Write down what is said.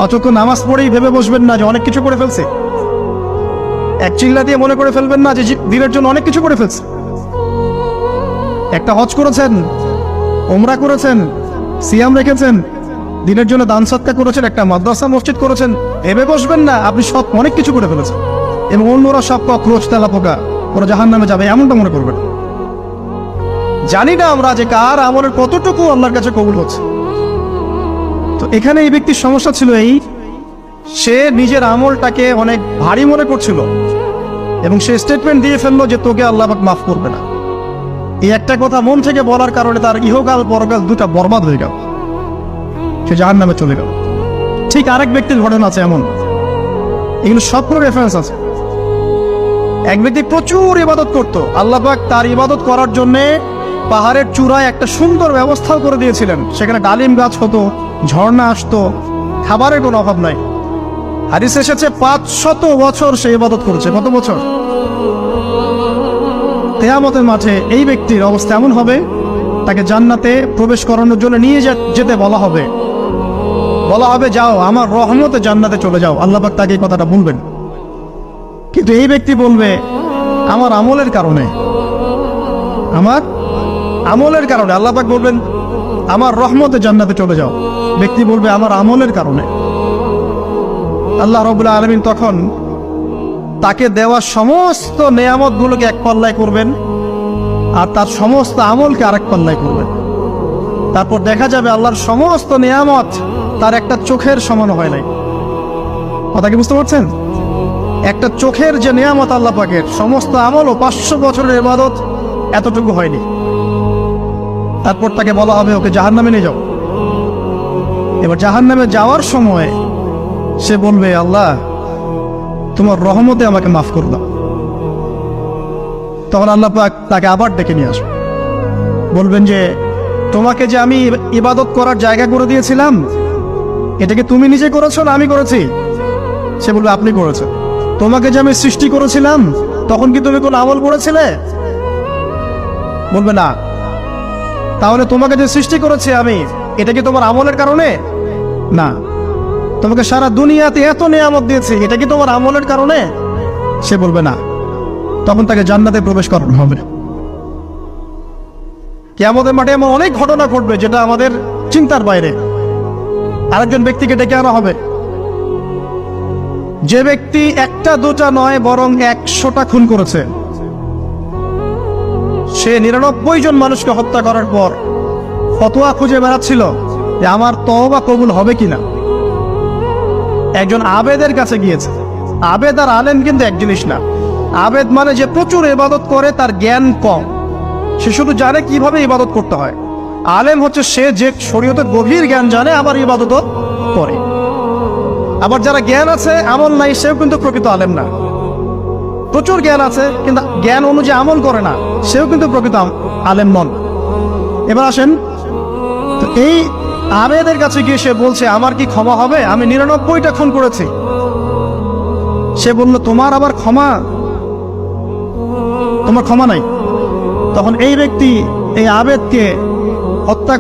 অযথা নামাজ পড়েই ভেবে বসবেন না যে অনেক কিছু করে ফেলছে। এক চিল্লা দিয়ে মনে করে ফেলবেন না যে দিনের জন্য অনেক কিছু করে ফেলছে। একটা হজ করেছেন, ওমরা করেছেন, সিয়াম রেখেছেন, দিনের জন্য দান সৎকার করেছেন, একটা মাদ্রাসা মসজিদ করেছেন, ভেবে বসবেন না আপনি সব অনেক কিছু করে ফেলেছেন এবং অন্যরা সব কক্রোচ তেলা পোকা ওরা জাহান্নামে যাবে এমনটা মনে করবেন। জানি না আমরা যে কার আমলের কতটুকু আল্লাহর কাছে কবুল হচ্ছে। তো এখানে এই ব্যক্তির সমস্যা ছিল এই, সে নিজের আমলটাকে অনেক ভারী মনে করছিল এবং সে স্টেটমেন্ট দিয়ে ফেললো যে তোকে আল্লাহ পাক মাফ করবে না। এই একটা কথা মন থেকে বলার কারণে তার ইহকাল পরকাল দুটা বরবাদ হয়ে গেল, সে জাহান্নামে চলে গেল। ঠিক আরেক ব্যক্তির ঘটনা আছে এমন, এগুলো সবগুলো রেফারেন্স আছে। এক ব্যক্তি প্রচুর ইবাদত করত, আল্লাহ পাক তার ইবাদত করার জন্য পাহাড়ের চূড়ায় একটা সুন্দর ব্যবস্থাও করে দিয়েছিলেন। সেখানে ডালিম গাছ হতো, ঝর্ণা আসতো, খাবারের কোনো অভাব নাই। হাদিসে এসেছে 500 বছর সে ইবাদত করেছে। কত বছর? কিয়ামতের মাঠে এই ব্যক্তির অবস্থা এমন হবে, তাকে জান্নাতে প্রবেশ করানোর জন্য নিয়ে যেতে বলা হবে যাও আমার রহমতে জান্নাতে চলে যাও। আল্লাহ পাক তাকে এই কথাটা বলবেন, কিন্তু এই ব্যক্তি বলবে আমার আমলের কারণে আল্লাহ পাক বলবেন আমার রহমতে জান্নাতে চলে যাও। ব্যক্তি বলবে আমার আমলের কারণে। আল্লাহ রাব্বুল আলামিন তখন তাকে দেওয়া সমস্ত নেয়ামত গুলোকে এক পাল্লায় করবেন আর তার সমস্ত আমলকে আরেক পাল্লায় করবেন। তারপর দেখা যাবে আল্লাহর সমস্ত নেয়ামত তার একটা চোখের সমান হয় নাই। কথা কি বুঝতে পারছেন? একটা চোখের যে নেয়ামত আল্লাহ পাকের, সমস্ত আমল ও 500 বছরের ইবাদত এতটুকু হয়নি। তারপর তাকে বলা হবে ওকে জাহান্নামে নিয়ে যাও। এবার জাহান্নামে যাওয়ার সময় সে বলবে আল্লাহ তোমার রহমতে আমাকে মাফ করে দাও। তখন আল্লাহ পাক তাকে আবার ডেকে নিয়ে আসবে, বলবেন যে তোমাকে যে আমি ইবাদত করার জায়গা করে দিয়েছিলাম এটাকে তুমি নিজে করেছো না আমি করেছি? সে বলবে আপনি করেছেন। তোমাকে যে আমি সৃষ্টি করেছিলাম তখন কি তুমি কোন আমল করেছিলে? বলবে না। তাহলে তোমাকে যে সৃষ্টি করেছি আমি, এটা কি তোমার আমলের কারণে? না। তোমাকে সারা দুনিয়াতে এত নিয়ামত দিয়েছি, এটা কি তোমার আমলের কারণে? সে বলবে না। তখন তাকে জান্নাতে প্রবেশ করানো হবে। কিয়ামতের মাঠে এমন অনেক ঘটনা ঘটবে যেটা আমাদের চিন্তার বাইরে। আরেকজন ব্যক্তিকে ডেকে আনা হবে, যে ব্যক্তি একটা দুটা নয় বরং 100টা খুন করেছে। সে 99 জন মানুষকে হত্যা করার পর ফতোয়া খুঁজে বেড়াচ্ছিল যে আমার তওবা কবুল হবে কিনা। একজন আবেদের কাছে গিয়েছে। আবেদ আর আলেম কিন্তু এক জিনিস না। আবেদ মানে যে প্রচুর ইবাদত করে, তার জ্ঞান কম, সে শুধু জানে কিভাবে ইবাদত করতে হয়। আলেম হচ্ছে সে যে শরীয়তের গভীর জ্ঞান জানে আবার ইবাদতও করে। আবার যারা জ্ঞান আছে আমল নাই, সেও কিন্তু প্রকৃত আলেম না। প্রচুর জ্ঞান আছে কিন্তু জ্ঞান অনুযায়ী আমল করে না, সেও কিন্তু প্রকৃত আলেম নন। এবার আসেন, তো এই আবেদের কাছে গিয়ে সে বলছে আমার কি ক্ষমা হবে? আমি 99টা খুন করেছি। সে বলল তোমার আবার ক্ষমা? তোমার ক্ষমা নাই। তখন এই ব্যক্তি এই আবেদকে হত্যা